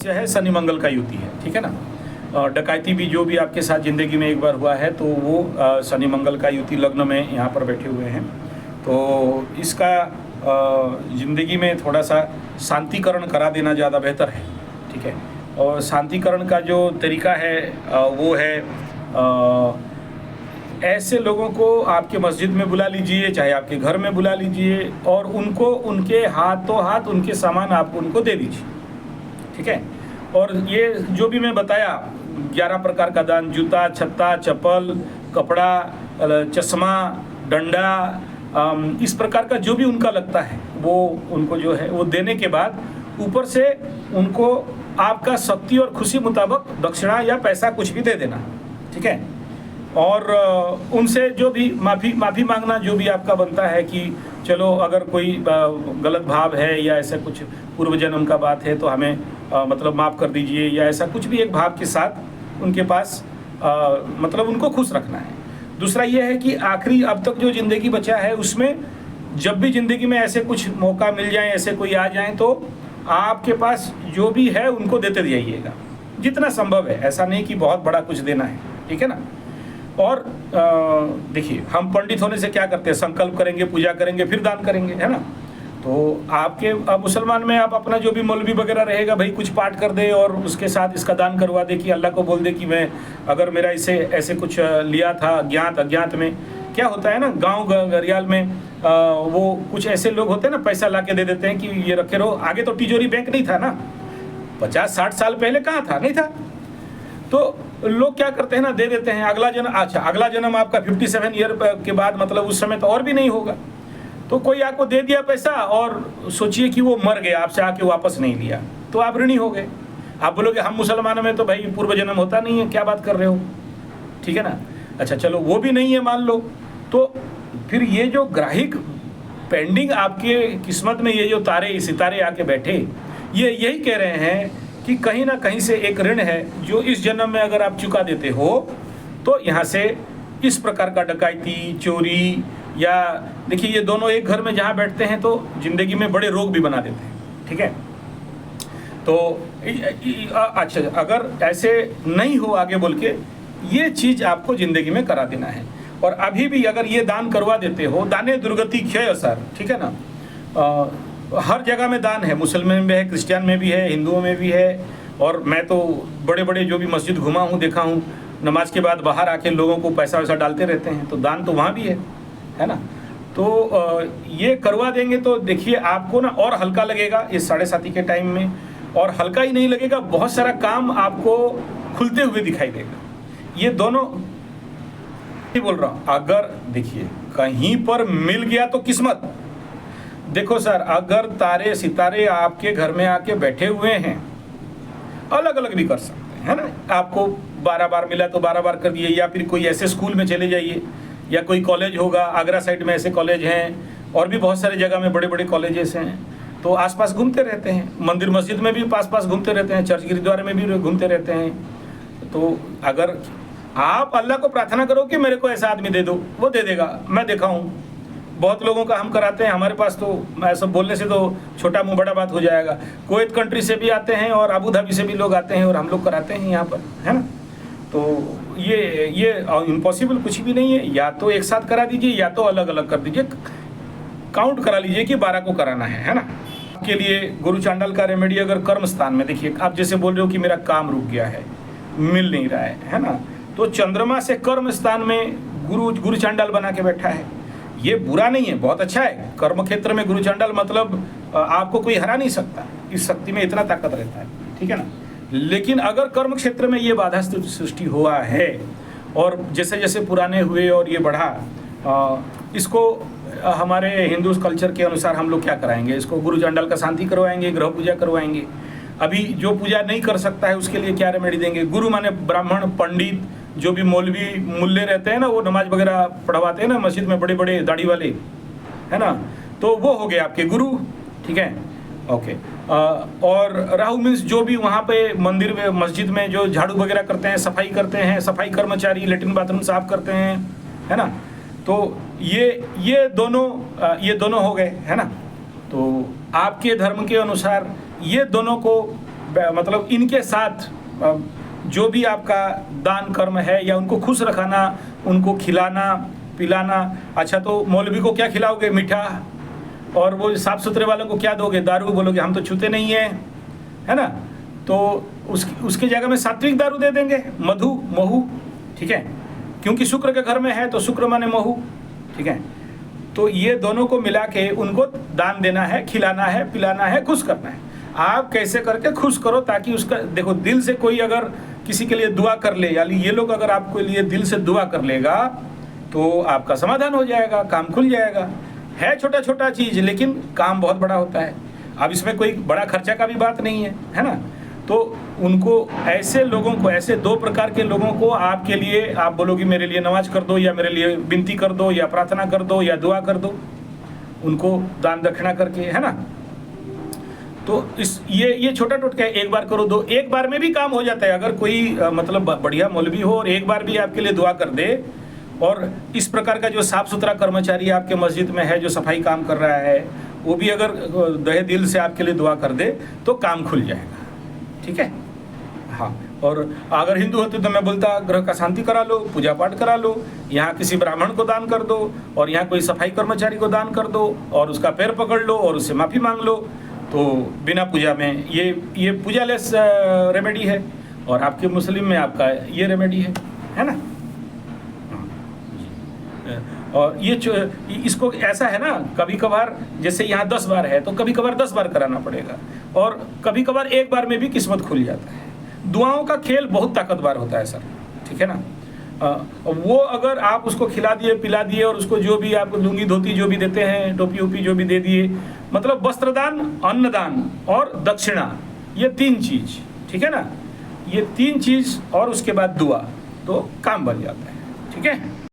समस्या है शनि मंगल का युति है, ठीक है ना। डकैती भी जो भी आपके साथ ज़िंदगी में एक बार हुआ है तो वो शनि मंगल का युति लग्न में यहाँ पर बैठे हुए हैं। तो इसका ज़िंदगी में थोड़ा सा शांतिकरण करा देना ज़्यादा बेहतर है, ठीक है। और शांतिकरण का जो तरीका है वो है ऐसे लोगों को आपके मस्जिद में बुला लीजिए, चाहे आपके घर में बुला लीजिए, और उनको उनके हाथों हाथ उनके सामान आप उनको दे दीजिए, ठीक है। और ये जो भी मैं बताया 11 प्रकार का दान, जूता, छत्ता, चप्पल, कपड़ा, चश्मा, डंडा, इस प्रकार का जो भी उनका लगता है वो उनको जो है वो देने के बाद ऊपर से उनको आपका शक्ति और खुशी मुताबिक दक्षिणा या पैसा कुछ भी दे देना, ठीक है। और उनसे जो भी माफ़ी मांगना जो भी आपका बनता है कि चलो अगर कोई गलत भाव है या ऐसा कुछ पूर्व जन्म का बात है तो हमें मतलब माफ़ कर दीजिए, या ऐसा कुछ भी एक भाव के साथ उनके पास मतलब उनको खुश रखना है। दूसरा ये है कि आखिरी अब तक जो ज़िंदगी बचा है उसमें जब भी ज़िंदगी में ऐसे कुछ मौका मिल जाए, ऐसे कोई आ जाए, तो आपके पास जो भी है उनको देते जाइएगा जितना संभव है। ऐसा नहीं कि बहुत बड़ा कुछ देना है, ठीक है ना। और देखिए हम पंडित होने से क्या करते हैं, संकल्प करेंगे, पूजा करेंगे, फिर दान करेंगे, है ना। तो आपके मुसलमान में आप अपना जो भी मौलवी वगैरह रहेगा भाई कुछ पाठ कर दे और उसके साथ इसका दान करवा दे कि अल्लाह को बोल दे कि मैं अगर मेरा इसे ऐसे कुछ लिया था ज्ञात अज्ञात में। क्या होता है ना गांव घरियाल में वो कुछ ऐसे लोग होते हैं ना, पैसा ला के दे देते हैं कि ये रखे रहो। आगे तो तिजोरी बैंक नहीं था ना, 50-60 साल पहले कहाँ था, नहीं था। तो लोग क्या करते हैं ना, दे देते हैं। अगला जन्म, अच्छा अगला जन्म आपका 57 ईयर के बाद, मतलब उस समय तो और भी नहीं होगा। तो कोई आपको दे दिया पैसा और सोचिए कि वो मर गया, आपसे आके वापस नहीं लिया, तो आप ऋणी हो गए। आप बोलोगे हम मुसलमानों में तो भाई पूर्व जन्म होता नहीं है, क्या बात कर रहे हो, ठीक है ना। अच्छा चलो वो भी नहीं है मान लो, तो फिर ये जो ग्राहिक पेंडिंग आपके किस्मत में ये जो तारे सितारे आके बैठे, ये यही कह रहे हैं कि कहीं ना कहीं से एक ऋण है जो इस जन्म में अगर आप चुका देते हो तो यहाँ से इस प्रकार का डकैती, चोरी, या देखिए ये दोनों एक घर में जहाँ बैठते हैं तो जिंदगी में बड़े रोग भी बना देते हैं, ठीक है। तो अच्छा अगर ऐसे नहीं हो आगे बोल के ये चीज़ आपको ज़िंदगी में करा देना है। और अभी भी अगर ये दान करवा देते हो, दाने दुर्गति क्षय सर, ठीक है ना। हर जगह में दान है, मुसलमान में है, क्रिश्चियन में भी है, हिंदुओं में भी है। और मैं तो बड़े बड़े जो भी मस्जिद घुमा हूँ, देखा हूँ, नमाज के बाद बाहर आके लोगों को पैसा वैसा डालते रहते हैं, तो दान तो वहाँ भी है ना। तो ये करवा देंगे तो देखिए आपको ना और हल्का लगेगा इस 7.5 के टाइम में। और हल्का ही नहीं लगेगा, बहुत सारा काम आपको खुलते हुए दिखाई देगा। ये दोनों बोल रहा हूँ, अगर देखिए कहीं पर मिल गया तो किस्मत। देखो सर, अगर तारे सितारे आपके घर में आके बैठे हुए हैं, अलग अलग भी कर सकते हैं, है ना। आपको 12 बार मिला तो 12 बार कर दिए, या फिर कोई ऐसे स्कूल में चले जाइए, या कोई कॉलेज होगा, आगरा साइड में ऐसे कॉलेज हैं, और भी बहुत सारे जगह में बड़े बड़े कॉलेजेस हैं, तो आसपास घूमते रहते हैं। मंदिर मस्जिद में भी पास घूमते रहते हैं, चर्च गुरुद्वारे में भी घूमते रहते हैं। तो अगर आप अल्लाह को प्रार्थना करो कि मेरे को ऐसा आदमी दे दो, वो दे देगा। मैं देखा हूँ बहुत लोगों का हम कराते हैं, हमारे पास तो मैं सब बोलने से तो छोटा मुँह बड़ा बात हो जाएगा। कुवैत कंट्री से भी आते हैं और अबू धाबी से भी लोग आते हैं और हम लोग कराते हैं यहाँ पर, है ना। तो ये इम्पॉसिबल कुछ भी नहीं है, या तो एक साथ करा दीजिए या तो अलग अलग कर दीजिए, काउंट करा लीजिए कि 12 को कराना है ना। आपके लिए गुरु चांडाल का रेमेडी अगर कर्म स्थान में, देखिए आप जैसे बोल रहे हो कि मेरा काम रुक गया है, मिल नहीं रहा है ना, तो चंद्रमा से कर्म स्थान में गुरु चांडाल बना के बैठा है। ये बुरा नहीं है, बहुत अच्छा है। कर्म क्षेत्र में गुरु चांडाल मतलब आपको कोई हरा नहीं सकता, इस शक्ति में इतना ताकत रहता है, ठीक है ना। लेकिन अगर कर्म क्षेत्र में ये बाधा सृष्टि हुआ है और जैसे जैसे पुराने हुए और ये बढ़ा, इसको हमारे हिंदू कल्चर के अनुसार हम लोग क्या कराएंगे, इसको गुरु चांडाल का शांति करवाएंगे, ग्रह पूजा करवाएंगे। अभी जो पूजा नहीं कर सकता है उसके लिए क्या रेमेडी देंगे। गुरु माने ब्राह्मण, पंडित, जो भी मौलवी मुल्ले रहते हैं ना, वो नमाज वगैरह पढ़वाते हैं ना मस्जिद में, बड़े बड़े दाढ़ी वाले, है ना, तो वो हो गए आपके गुरु, ठीक है, ओके। और राहु मीन्स जो भी वहाँ पे मंदिर में मस्जिद में जो झाड़ू वगैरह करते हैं, सफाई करते हैं, सफाई कर्मचारी लेटरिन बाथरूम साफ करते हैं, है ना। तो ये दोनों हो गए, है ना। तो आपके धर्म के अनुसार ये दोनों को मतलब इनके साथ जो भी आपका दान कर्म है या उनको खुश रखाना, उनको खिलाना पिलाना। अच्छा तो मौलवी को क्या खिलाओगे? मीठा। और वो साफ सुथरे वालों को क्या दोगे? दारू। बोलोगे हम तो छूते नहीं हैं, है ना? तो उसकी जगह में सात्विक दारू दे देंगे, मधु महू, ठीक है, क्योंकि शुक्र के घर में है तो शुक्र माने महू, ठीक है। तो ये दोनों को मिला के उनको दान देना है, खिलाना है, पिलाना है, खुश करना है। आप कैसे करके खुश करो ताकि उसका, देखो दिल से कोई अगर किसी के लिए दुआ कर ले, यानी ये लोग अगर आपके लिए दिल से दुआ कर लेगा तो आपका समाधान हो जाएगा, काम खुल जाएगा। है छोटा छोटा चीज़ लेकिन काम बहुत बड़ा होता है। अब इसमें कोई बड़ा खर्चा का भी बात नहीं है ना? तो उनको, ऐसे लोगों को, ऐसे दो प्रकार के लोगों को आपके लिए, आप बोलोगे मेरे लिए नमाज कर दो या मेरे लिए विनती कर दो या प्रार्थना कर दो या दुआ कर दो, उनको दान दक्षिणा करके, है ना? तो ये छोटा टोटका है, एक बार करो दो, एक बार में भी काम हो जाता है। अगर कोई मतलब बढ़िया मौलवी हो और एक बार भी आपके लिए दुआ कर दे, और इस प्रकार का जो साफ सुथरा कर्मचारी आपके मस्जिद में है जो सफाई काम कर रहा है, वो भी अगर दहे दिल से आपके लिए दुआ कर दे तो काम खुल जाएगा, ठीक है। हाँ, और अगर हिंदू होते तो मैं बोलता ग्रह का शांति करा लो, पूजा पाठ करा लो, यहाँ किसी ब्राह्मण को दान कर दो, और यहाँ कोई सफाई कर्मचारी को दान कर दो, और उसका पैर पकड़ लो और उससे माफ़ी मांग लो। तो बिना पूजा में ये पूजा लेस रेमेडी है, और आपके मुस्लिम में आपका ये रेमेडी है ना? और इसको ऐसा है ना, कभी कभार जैसे यहाँ 10 बार है तो कभी कभार 10 बार कराना पड़ेगा, और कभी कभार एक बार में भी किस्मत खुल जाता है। दुआओं का खेल बहुत ताकतवर होता है सर, ठीक है ना? वो अगर आप उसको खिला दिए पिला दिए, और उसको जो भी आप लुंगी धोती जो भी देते हैं, टोपी ओपी जो भी दे दिए, मतलब वस्त्रदान, अन्नदान और दक्षिणा, ये 3 चीज़, ठीक है ना? ये 3 चीज़, और उसके बाद दुआ, तो काम बन जाता है, ठीक है।